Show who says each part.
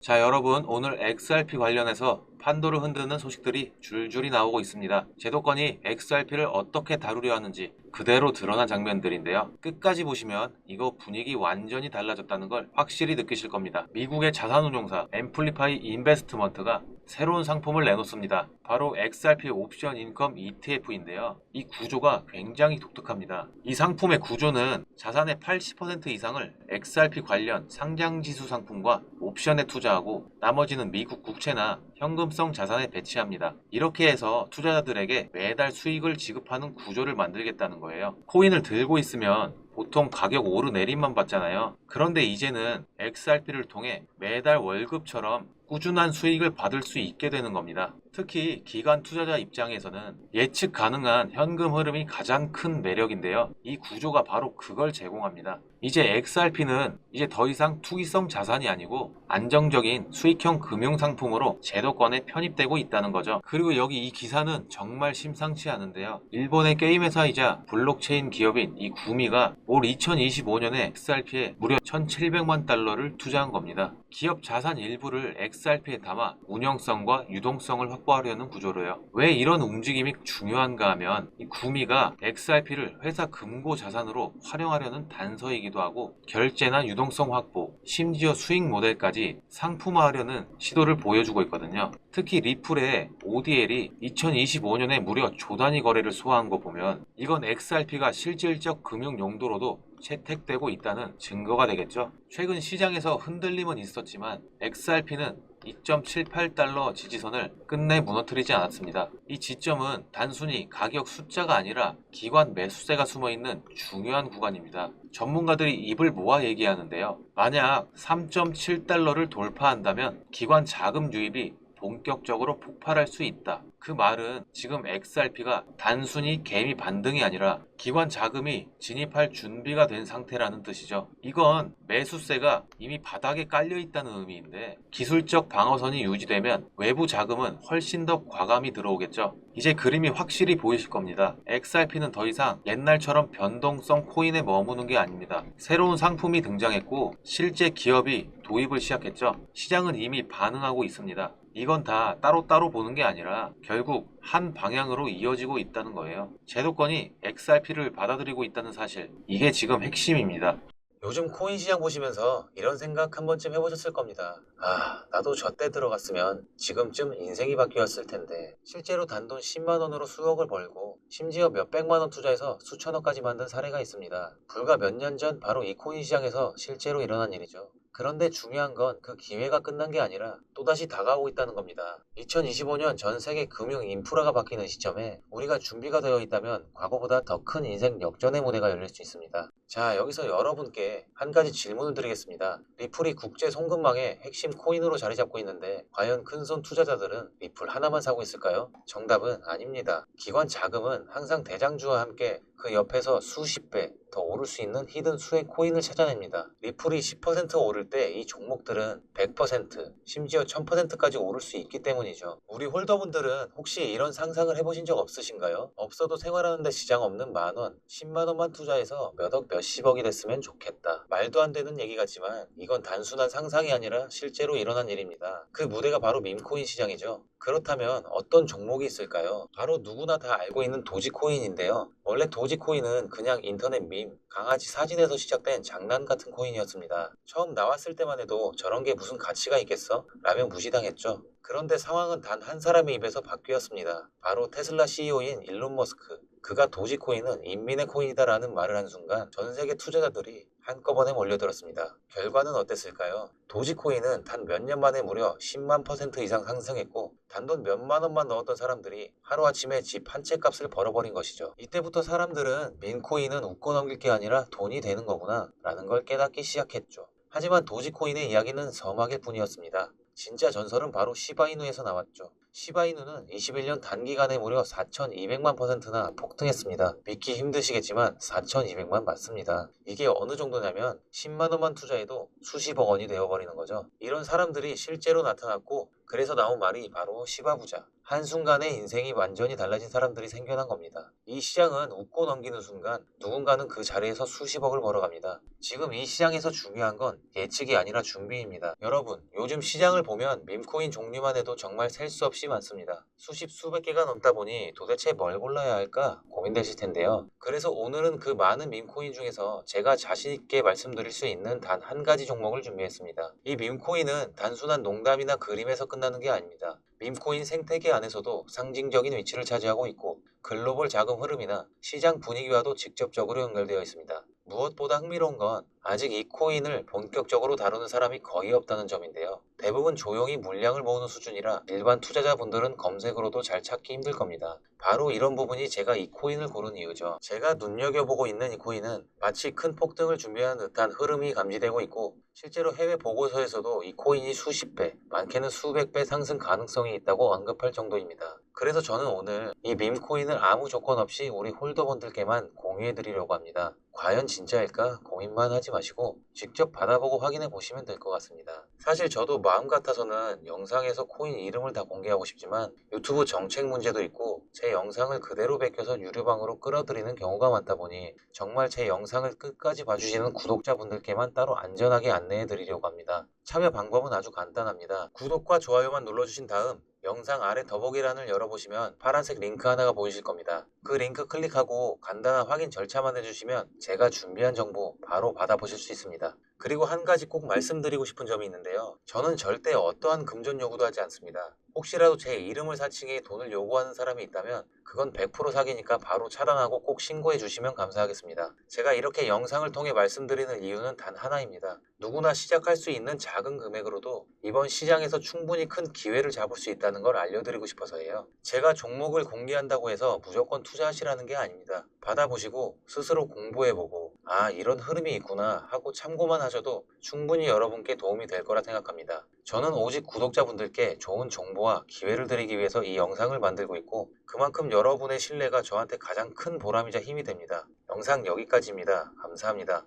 Speaker 1: 자, 여러분, 오늘 XRP 관련해서 판도를 흔드는 소식들이 줄줄이 나오고 있습니다. 제도권이 XRP를 어떻게 다루려 하는지 그대로 드러난 장면들인데요. 끝까지 보시면 이거 분위기 완전히 달라졌다는 걸 확실히 느끼실 겁니다. 미국의 자산운용사 앰플리파이 인베스트먼트가 새로운 상품을 내놓습니다. 바로 XRP 옵션 인컴 ETF인데요. 이 구조가 굉장히 독특합니다. 이 상품의 구조는 자산의 80% 이상을 XRP 관련 상장지수 상품과 옵션에 투자하고 나머지는 미국 국채나 현금성 자산에 배치합니다. 이렇게 해서 투자자들에게 매달 수익을 지급하는 구조를 만들겠다는 거예요. 코인을 들고 있으면 보통 가격 오르내림만 받잖아요. 그런데 이제는 XRP를 통해 매달 월급처럼 꾸준한 수익을 받을 수 있게 되는 겁니다. 특히 기관 투자자 입장에서는 예측 가능한 현금 흐름이 가장 큰 매력인데요. 이 구조가 바로 그걸 제공합니다. 이제 XRP는 이제 더 이상 투기성 자산이 아니고 안정적인 수익형 금융상품으로 제도권에 편입되고 있다는 거죠. 그리고 여기 이 기사는 정말 심상치 않은데요. 일본의 게임 회사이자 블록체인 기업인 이 구미가 올 2025년에 XRP에 무려 1,700만 달러를 투자한 겁니다. 기업 자산 일부를 XRP에 담아 운영성과 유동성을 확보하려는 구조로요. 왜 이런 움직임이 중요한가 하면 이 구미가 XRP를 회사 금고 자산으로 활용하려는 단서이기도 하고 결제나 유동성 확보, 심지어 수익 모델까지 상품화하려는 시도를 보여주고 있거든요. 특히 리플의 ODL이 2025년에 무려 조 단위 거래를 소화한 거 보면 이건 XRP가 실질적 금융 용도로도 채택되고 있다는 증거가 되겠죠. 최근 시장에서 흔들림은 있었지만 XRP는 2.78달러 지지선을 끝내 무너뜨리지 않았습니다. 이 지점은 단순히 가격 숫자가 아니라 기관 매수세가 숨어있는 중요한 구간입니다. 전문가들이 입을 모아 얘기하는데요. 만약 3.7달러를 돌파한다면 기관 자금 유입이 본격적으로 폭발할 수 있다. 그 말은 지금 XRP가 단순히 개미 반등이 아니라 기관 자금이 진입할 준비가 된 상태라는 뜻이죠. 이건 매수세가 이미 바닥에 깔려 있다는 의미인데 기술적 방어선이 유지되면 외부 자금은 훨씬 더 과감히 들어오겠죠. 이제 그림이 확실히 보이실 겁니다. XRP는 더 이상 옛날처럼 변동성 코인에 머무는 게 아닙니다. 새로운 상품이 등장했고 실제 기업이 도입을 시작했죠. 시장은 이미 반응하고 있습니다. 이건 다 따로따로 보는 게 아니라 결국 한 방향으로 이어지고 있다는 거예요. 제도권이 XRP를 받아들이고 있다는 사실, 이게 지금 핵심입니다.
Speaker 2: 요즘 코인 시장 보시면서 이런 생각 한 번쯤 해보셨을 겁니다. 아, 나도 저 때 들어갔으면 지금쯤 인생이 바뀌었을 텐데. 실제로 단돈 10만 원으로 수억을 벌고 심지어 몇백만 원 투자해서 수천억까지 만든 사례가 있습니다. 불과 몇 년 전 바로 이 코인 시장에서 실제로 일어난 일이죠. 그런데 중요한 건 그 기회가 끝난 게 아니라 또다시 다가오고 있다는 겁니다. 2025년 전 세계 금융 인프라가 바뀌는 시점에 우리가 준비가 되어 있다면 과거보다 더 큰 인생 역전의 무대가 열릴 수 있습니다. 자, 여기서 여러분께 한 가지 질문을 드리겠습니다. 리플이 국제 송금망의 핵심 코인으로 자리 잡고 있는데 과연 큰손 투자자들은 리플 하나만 사고 있을까요? 정답은 아닙니다. 기관 자금은 항상 대장주와 함께 그 옆에서 수십 배 더 오를 수 있는 히든 수의 코인을 찾아냅니다. 리플이 10% 오를 때 이 종목들은 100%, 심지어 1000%까지 오를 수 있기 때문이죠. 우리 홀더분들은 혹시 이런 상상을 해보신 적 없으신가요? 없어도 생활하는데 지장 없는 만 원, 10만 원만 투자해서 몇 억, 몇십억이 됐으면 좋겠다. 말도 안 되는 얘기 같지만 이건 단순한 상상이 아니라 실제로 일어난 일입니다. 그 무대가 바로 밈코인 시장이죠. 그렇다면 어떤 종목이 있을까요? 바로 누구나 다 알고 있는 도지코인인데요. 원래 도지코인은 그냥 인터넷 밈, 강아지 사진에서 시작된 장난 같은 코인이었습니다. 처음 나왔을 때만 해도 저런 게 무슨 가치가 있겠어? 라며 무시당했죠. 그런데 상황은 단 한 사람의 입에서 바뀌었습니다. 바로 테슬라 CEO인 일론 머스크. 그가 도지코인은 인민의 코인이다라는 말을 한 순간 전 세계 투자자들이 한꺼번에 몰려들었습니다. 결과는 어땠을까요? 도지코인은 단 몇 년 만에 무려 10만 퍼센트 이상 상승했고 단돈 몇만 원만 넣었던 사람들이 하루아침에 집 한 채 값을 벌어버린 것이죠. 이때부터 사람들은 민코인은 웃고 넘길 게 아니라 돈이 되는 거구나 라는 걸 깨닫기 시작했죠. 하지만 도지코인의 이야기는 서막일 뿐이었습니다. 진짜 전설은 바로 시바이누에서 나왔죠. 시바이누는 21년 단기간에 무려 4200만 퍼센트나 폭등했습니다. 믿기 힘드시겠지만 4200만 맞습니다. 이게 어느 정도냐면 10만 원만 투자해도 수십억 원이 되어버리는 거죠. 이런 사람들이 실제로 나타났고 그래서 나온 말이 바로 시바부자. 한순간에 인생이 완전히 달라진 사람들이 생겨난 겁니다. 이 시장은 웃고 넘기는 순간 누군가는 그 자리에서 수십억을 벌어갑니다. 지금 이 시장에서 중요한 건 예측이 아니라 준비입니다. 여러분, 요즘 시장을 보면 밈코인 종류만 해도 정말 셀 수 없이 많습니다. 수십 수백 개가 넘다 보니 도대체 뭘 골라야 할까 고민되실 텐데요. 그래서 오늘은 그 많은 밈코인 중에서 제가 자신 있게 말씀드릴 수 있는 단 한 가지 종목을 준비했습니다. 이 밈코인은 단순한 농담이나 그림에서 끝나는 게 아닙니다. 밈코인 생태계 안에서도 상징적인 위치를 차지하고 있고 글로벌 자금 흐름이나 시장 분위기와도 직접적으로 연결되어 있습니다. 무엇보다 흥미로운 건 아직 이 코인을 본격적으로 다루는 사람이 거의 없다는 점인데요. 대부분 조용히 물량을 모으는 수준이라 일반 투자자분들은 검색으로도 잘 찾기 힘들 겁니다. 바로 이런 부분이 제가 이 코인을 고른 이유죠. 제가 눈여겨보고 있는 이 코인은 마치 큰 폭등을 준비하는 듯한 흐름이 감지되고 있고 실제로 해외 보고서에서도 이 코인이 수십 배, 많게는 수백 배 상승 가능성이 있다고 언급할 정도입니다. 그래서 저는 오늘 이 밈코인을 아무 조건 없이 우리 홀더분들께만 공유해드리려고 합니다. 과연 진짜일까 고민만 하지 마시고 직접 받아보고 확인해 보시면 될 것 같습니다. 사실 저도 마음 같아서는 영상에서 코인 이름을 다 공개하고 싶지만 유튜브 정책 문제도 있고 제 영상을 그대로 베껴서 유료방으로 끌어들이는 경우가 많다 보니 정말 제 영상을 끝까지 봐주시는 구독자분들께만 따로 안전하게 안내해 드리려고 합니다. 참여 방법은 아주 간단합니다. 구독과 좋아요만 눌러주신 다음 영상 아래 더보기란을 열어보시면 파란색 링크 하나가 보이실 겁니다. 그 링크 클릭하고 간단한 확인 절차만 해주시면 제가 준비한 정보 바로 받아보실 수 있습니다. 그리고 한 가지 꼭 말씀드리고 싶은 점이 있는데요. 저는 절대 어떠한 금전 요구도 하지 않습니다. 혹시라도 제 이름을 사칭해 돈을 요구하는 사람이 있다면 그건 100% 사기니까 바로 차단하고 꼭 신고해 주시면 감사하겠습니다. 제가 이렇게 영상을 통해 말씀드리는 이유는 단 하나입니다. 누구나 시작할 수 있는 작은 금액으로도 이번 시장에서 충분히 큰 기회를 잡을 수 있다는 걸 알려드리고 싶어서예요. 제가 종목을 공개한다고 해서 무조건 투자하시라는 게 아닙니다. 받아보시고 스스로 공부해보고 아 이런 흐름이 있구나 하고 참고만 하셔도 충분히 여러분께 도움이 될 거라 생각합니다. 저는 오직 구독자분들께 좋은 정보와 기회를 드리기 위해서 이 영상을 만들고 있고 그만큼 여러분의 신뢰가 저한테 가장 큰 보람이자 힘이 됩니다. 영상 여기까지입니다. 감사합니다.